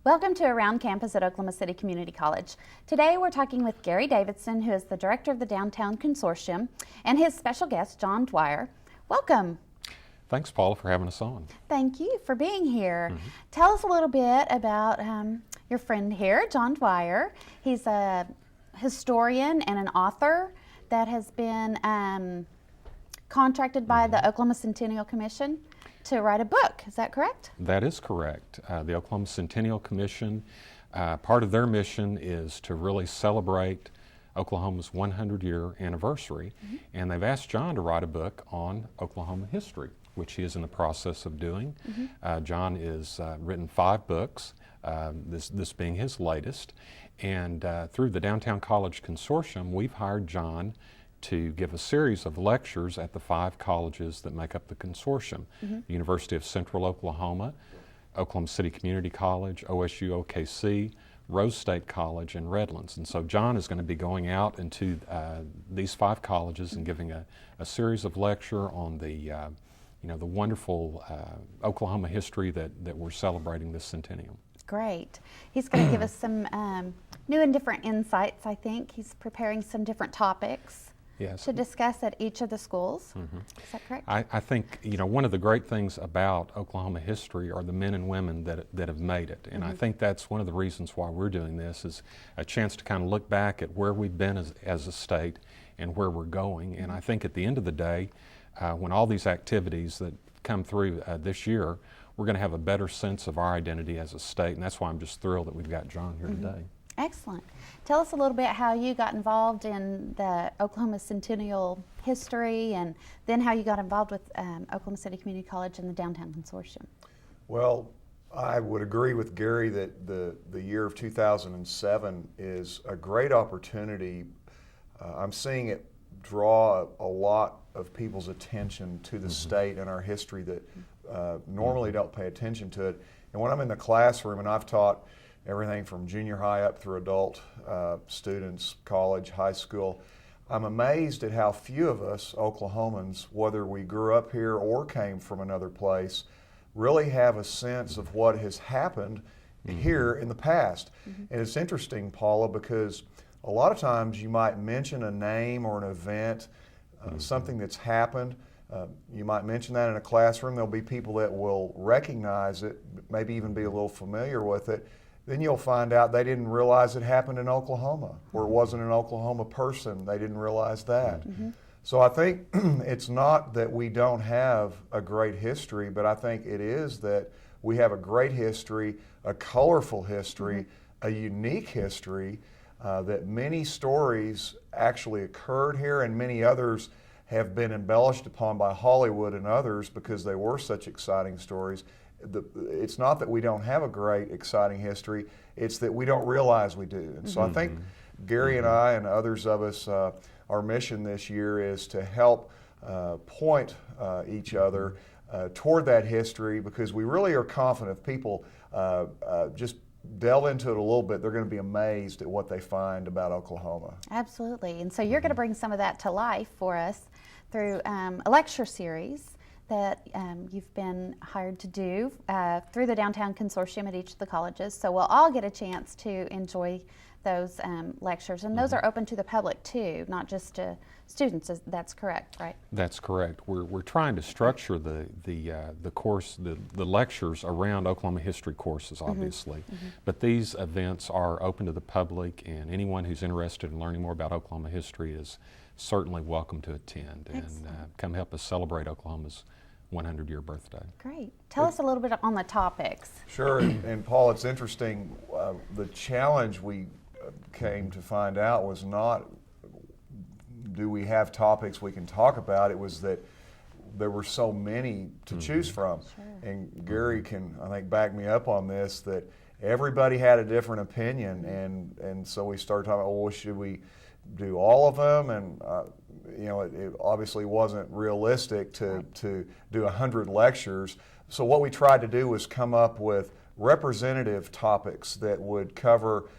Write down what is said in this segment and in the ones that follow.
Welcome to Around Campus at Oklahoma City Community College. Today we're talking with Gary Davidson, who is the director of the Downtown Consortium, and his special guest, John Dwyer. Welcome. Thanks, Paula, for having us on. Thank you for being here. Tell us a little bit about your friend here, John Dwyer. He's a historian and an author that has been contracted by the Oklahoma Centennial Commission to write a book. Is that correct? That is correct. The Oklahoma Centennial Commission, part of their mission is to really celebrate Oklahoma's 100-year anniversary, and they've asked John to write a book on Oklahoma history, which he is in the process of doing. John has written 5 books, this being his latest, and through the Downtown College Consortium, we've hired John to give a series of lectures at the 5 colleges that make up the consortium. The University of Central Oklahoma, Oklahoma City Community College, OSU OKC, Rose State College, and Redlands. And so John is going to be going out into these 5 colleges and giving a series of lecture on the the wonderful Oklahoma history that we're celebrating this centennial. Great. He's going to give us some new and different insights, I think. He's preparing some different topics. Yes. To discuss at each of the schools. Is that correct? I think one of the great things about Oklahoma history are the men and women that have made it, and I think that's one of the reasons why we're doing this, is a chance to kind of look back at where we've been as a state and where we're going. And I think at the end of the day, when all these activities that come through this year, we're going to have a better sense of our identity as a state, and that's why I'm just thrilled that we've got John here today. Excellent. Tell us a little bit how you got involved in the Oklahoma Centennial history, and then how you got involved with Oklahoma City Community College and the Downtown Consortium. Well, I would agree with Gary that the year of 2007 is a great opportunity. I'm seeing it draw a lot of people's attention to the state and our history that normally don't pay attention to it. And when I'm in the classroom, and I've taught everything from junior high up through adult students, college, high school, I'm amazed at how few of us Oklahomans, whether we grew up here or came from another place, really have a sense of what has happened here in the past. And it's interesting, Paula, because a lot of times you might mention a name or an event, something that's happened. You might mention that in a classroom. There'll be people that will recognize it, maybe even be a little familiar with it. Then you'll find out they didn't realize it happened in Oklahoma, or it wasn't an Oklahoma person. They didn't realize that. So I think it's not that we don't have a great history, but I think it is that we have a great history, a colorful history, a unique history, that many stories actually occurred here, and many others have been embellished upon by Hollywood and others because they were such exciting stories. It's not that we don't have a great, exciting history, it's that we don't realize we do. And so I think Gary and I and others of us, our mission this year is to help point each other toward that history, because we really are confident if people just delve into it a little bit, they're going to be amazed at what they find about Oklahoma. Absolutely. And so you're going to bring some of that to life for us through a lecture series that you've been hired to do through the Downtown Consortium at each of the colleges. So we'll all get a chance to enjoy those lectures, and those are open to the public too, not just to students. That's correct, right? That's correct. We're trying to structure the course, the lectures around Oklahoma history courses, obviously, but these events are open to the public, and anyone who's interested in learning more about Oklahoma history is certainly welcome to attend. Excellent. And come help us celebrate Oklahoma's 100-year birthday. Great. Tell us a little bit on the topics. Sure, and Paul, it's interesting, the challenge we came to find out was not, do we have topics we can talk about? It was that there were so many to choose from. Sure. And Gary can, I think, back me up on this, that everybody had a different opinion, and so we started talking about, well, should we do all of them? And it obviously wasn't realistic to do 100 lectures. So what we tried to do was come up with representative topics that would cover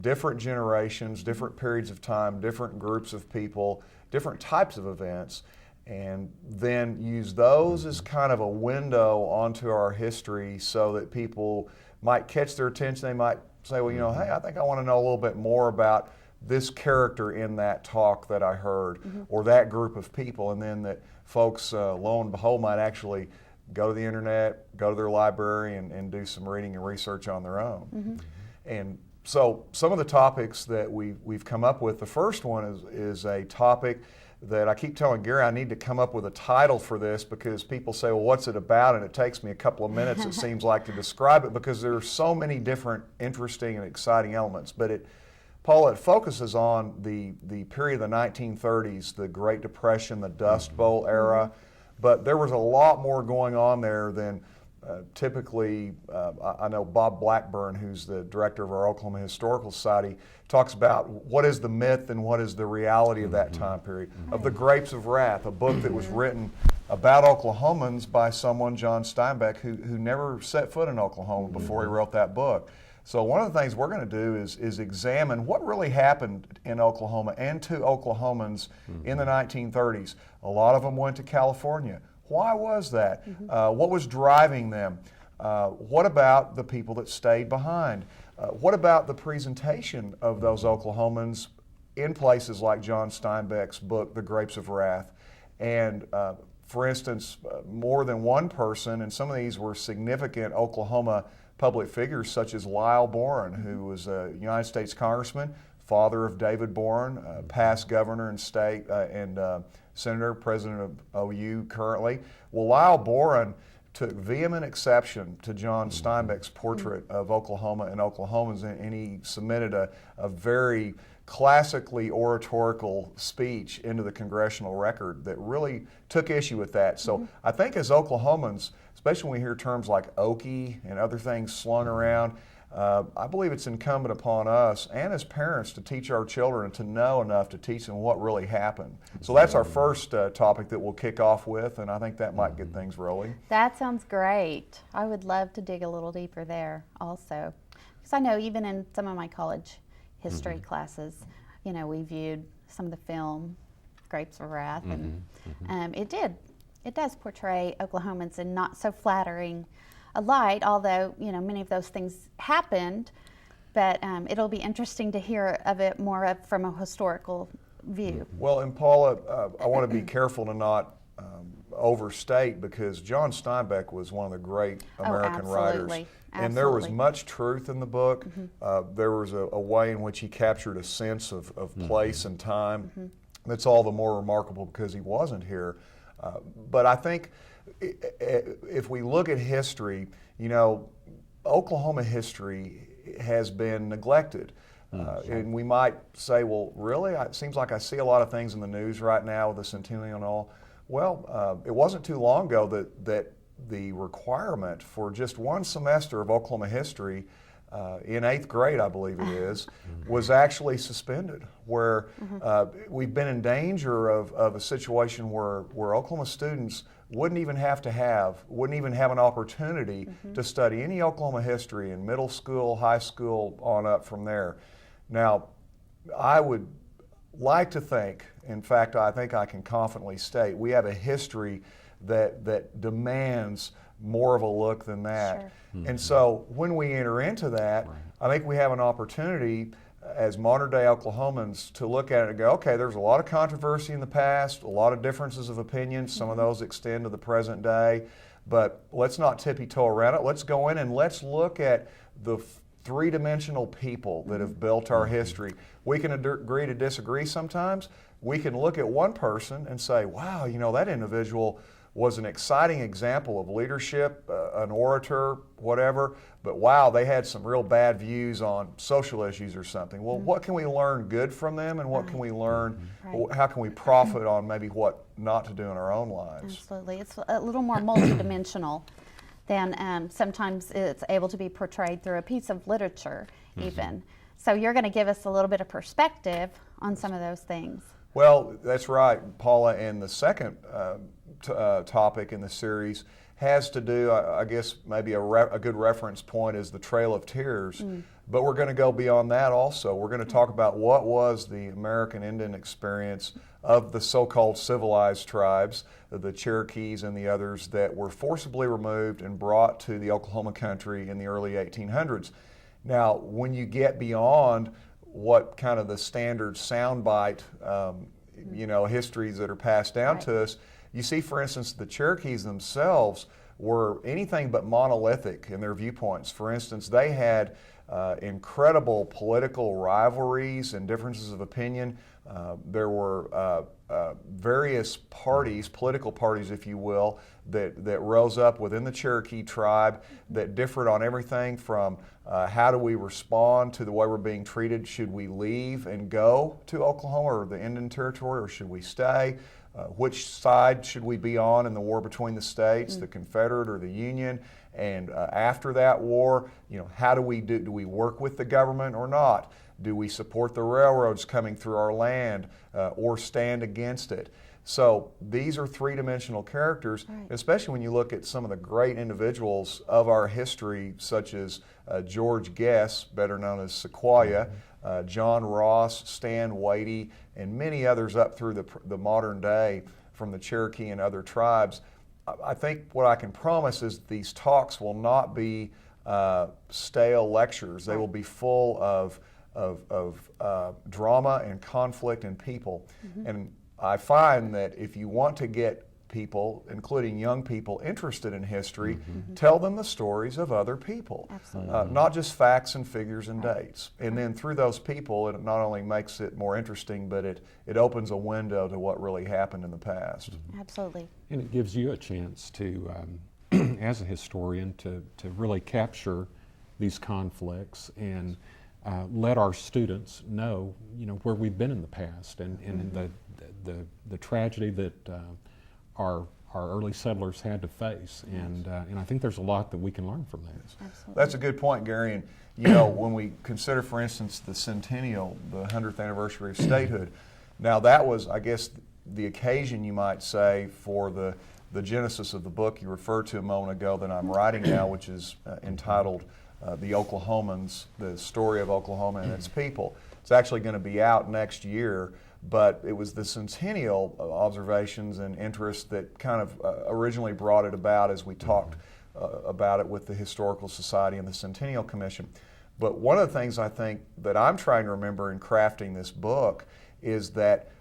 different generations, different periods of time, different groups of people, different types of events, and then use those as kind of a window onto our history so that people might catch their attention. They might say, well, hey, I think I want to know a little bit more about this character in that talk that I heard, or that group of people, and then that folks, lo and behold, might actually go to the internet, go to their library, and do some reading and research on their own. And so some of the topics that we've come up with, the first one is a topic that I keep telling Gary I need to come up with a title for this, because people say, well, what's it about? And it takes me a couple of minutes, it seems like, to describe it, because there are so many different interesting and exciting elements. But Paula, it focuses on the period of the 1930s, the Great Depression, the Dust Bowl era. But there was a lot more going on there than typically. I know Bob Blackburn, who's the director of our Oklahoma Historical Society, talks about what is the myth and what is the reality of that time period. Of the Grapes of Wrath, a book that was written about Oklahomans by someone, John Steinbeck, who never set foot in Oklahoma before he wrote that book. So one of the things we're going to do is examine what really happened in Oklahoma and to Oklahomans in the 1930s. A lot of them went to California. Why was that? What was driving them? What about the people that stayed behind? What about the presentation of those Oklahomans in places like John Steinbeck's book, The Grapes of Wrath? And for instance, more than one person, and some of these were significant Oklahoma public figures, such as Lyle Boren, who was a United States congressman, father of David Boren, past governor and state and senator, president of OU currently. Well, Lyle Boren took vehement exception to John Steinbeck's portrait of Oklahoma and Oklahomans, and he submitted a very classically oratorical speech into the congressional record that really took issue with that. So I think as Oklahomans, especially when we hear terms like Okie and other things slung around, I believe it's incumbent upon us and as parents to teach our children to know enough to teach them what really happened. So that's our first topic that we'll kick off with, and I think that might get things rolling. That sounds great. I would love to dig a little deeper there also. Because I know even in some of my college history classes, we viewed some of the film, Grapes of Wrath, and it does portray Oklahomans in not so flattering a light, although, many of those things happened, but it'll be interesting to hear of it more from a historical view. Well, and Paula, I want to be careful to not overstate, because John Steinbeck was one of the great American writers. And there was much truth in the book. There was a way in which he captured a sense of place and time. That's all the more remarkable because he wasn't here. But I think if we look at history, Oklahoma history has been neglected. And we might say, well, really? It seems like I see a lot of things in the news right now with the Centennial and all. Well, it wasn't too long ago that the requirement for just one semester of Oklahoma history in 8th grade, I believe it is, was actually suspended, where we've been in danger of a situation where Oklahoma students wouldn't even have an opportunity to study any Oklahoma history in middle school, high school, on up from there. Now, I would like to think, in fact, I think I can confidently state, we have a history that demands more of a look than that. Sure. And so when we enter into that, I think we have an opportunity as modern day Oklahomans to look at it and go, okay, there's a lot of controversy in the past, a lot of differences of opinion, some of those extend to the present day, but let's not tippy-toe around it. Let's go in and let's look at the three-dimensional people that have built our history. We can agree to disagree sometimes. We can look at one person and say, wow, that individual was an exciting example of leadership, an orator, whatever, but wow, they had some real bad views on social issues or something. Well, what can we learn good from them, and what can we learn, how can we profit on maybe what not to do in our own lives? Absolutely. It's a little more multidimensional than sometimes it's able to be portrayed through a piece of literature even. So you're going to give us a little bit of perspective on some of those things. Well, that's right, Paula, and the second topic in the series has to do, I guess maybe a good reference point is the Trail of Tears. But we're going to go beyond that also. We're going to talk about what was the American Indian experience of the so-called civilized tribes, the Cherokees and the others that were forcibly removed and brought to the Oklahoma country in the early 1800s. Now, when you get beyond what kind of the standard soundbite, histories that are passed down to us, you see, for instance, the Cherokees themselves were anything but monolithic in their viewpoints. For instance, they had incredible political rivalries and differences of opinion. There were various parties, political parties, if you will, that rose up within the Cherokee tribe that differed on everything from how do we respond to the way we're being treated? Should we leave and go to Oklahoma or the Indian Territory, or should we stay? Which side should we be on in the war between the states, the Confederate or the Union? And after that war, how do we do? Do we work with the government or not? Do we support the railroads coming through our land or stand against it? So these are three-dimensional characters, especially when you look at some of the great individuals of our history, such as George Guess, better known as Sequoyah, John Ross, Stan Wadey, and many others up through the modern day from the Cherokee and other tribes. I think what I can promise is these talks will not be stale lectures. They will be full of drama and conflict and people. And I find that if you want to get people, including young people, interested in history, tell them the stories of other people. Not just facts and figures and dates. And then through those people, it not only makes it more interesting, but it opens a window to what really happened in the past. Absolutely. And it gives you a chance to, as a historian, to really capture these conflicts and let our students know, where we've been in the past and the tragedy that our early settlers had to face, and I think there's a lot that we can learn from that. Absolutely. That's a good point, Gary. And when we consider, for instance, the centennial, the 100th anniversary of statehood, now that was, I guess, the occasion, you might say, for the genesis of the book you referred to a moment ago that I'm writing now, which is entitled "The Oklahomans: The Story of Oklahoma and Its People." It's actually going to be out next year. But it was the centennial observations and interests that kind of originally brought it about as we talked about it with the Historical Society and the Centennial Commission. But one of the things I think that I'm trying to remember in crafting this book is that,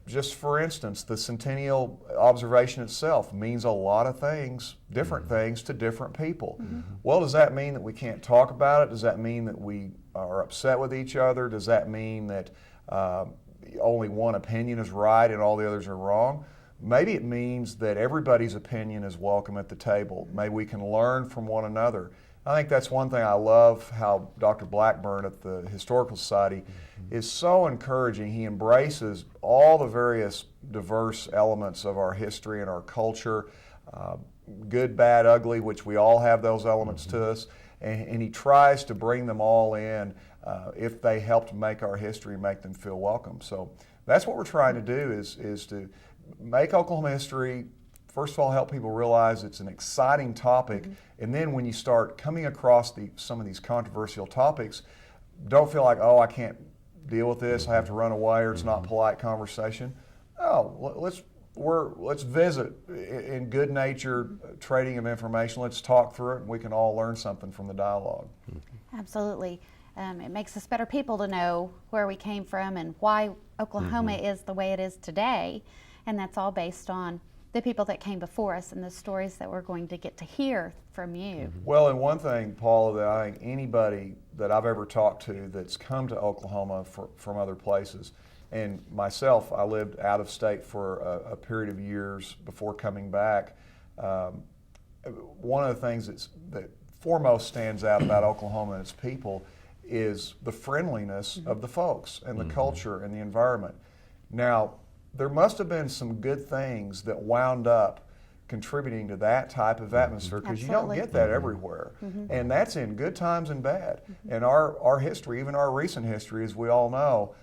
just for instance, the centennial observation itself means a lot of things, different things to different people. Well, does that mean that we can't talk about it? Does that mean that we are upset with each other? Does that mean that only one opinion is right and all the others are wrong? Maybe it means that everybody's opinion is welcome at the table. Maybe we can learn from one another. I think that's one thing I love how Dr. Blackburn at the Historical Society is so encouraging. He embraces all the various diverse elements of our history and our culture, good, bad, ugly, which we all have those elements to us, and he tries to bring them all in if they help to make our history, make them feel welcome. So that's what we're trying to do is to make Oklahoma history, first of all, help people realize it's an exciting topic, and then when you start coming across some of these controversial topics, don't feel like, oh, I can't deal with this, I have to run away, or it's not polite conversation. No, let's visit in good nature, trading of information. Let's talk through it, and we can all learn something from the dialogue. Absolutely. It makes us better people to know where we came from and why Oklahoma is the way it is today. And that's all based on the people that came before us and the stories that we're going to get to hear from you. Well, and one thing, Paula, that I think anybody that I've ever talked to that's come to Oklahoma from other places, and myself, I lived out of state for a period of years before coming back. One of the things that foremost stands out about Oklahoma and its people is the friendliness of the folks and the culture and the environment. Now, there must have been some good things that wound up contributing to that type of atmosphere, because you don't get that everywhere. And that's in good times and bad. And our history, even our recent history, as we all know,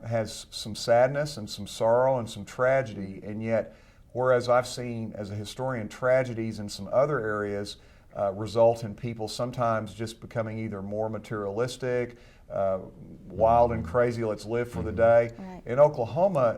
has some sadness and some sorrow and some tragedy. And yet, Whereas I've seen, as a historian, tragedies in some other areas result in people sometimes just becoming either more materialistic, wild and crazy, let's live for the day. Right. In Oklahoma,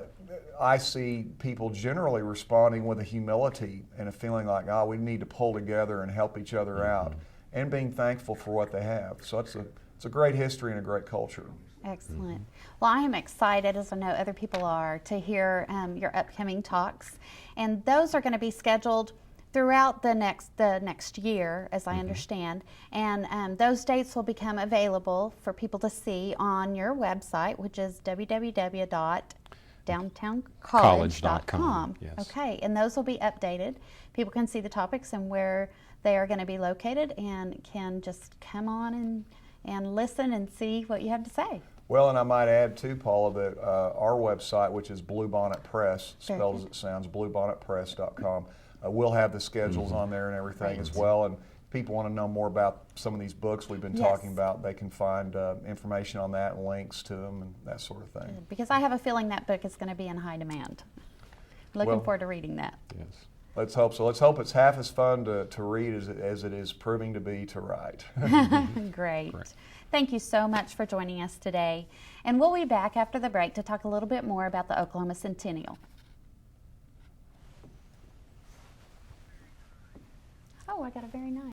I see people generally responding with a humility and a feeling like, oh, we need to pull together and help each other out, and being thankful for what they have. So it's a great history and a great culture. Excellent. Well, I am excited, as I know other people are, to hear your upcoming talks, and those are going to be scheduled throughout the next year, as I understand, and those dates will become available for people to see on your website, which is www.downtowncollege.com. Yes. Okay, and those will be updated. People can see the topics and where they are going to be located, and can just come on and listen and see what you have to say. Well, and I might add too, Paula, that our website, which is Bluebonnet Press, spelled as it sounds, bluebonnetpress.com, we'll have the schedules on there and everything as well. And people want to know more about some of these books we've been talking about, they can find information on that and links to them and that sort of thing. Because I have a feeling that book is going to be in high demand. Looking forward to reading that. Yes. Let's hope so. Let's hope it's half as fun to read as it is proving to be to write. Great. Thank you so much for joining us today. And we'll be back after the break to talk a little bit more about the Oklahoma Centennial. Oh, I got a very nice.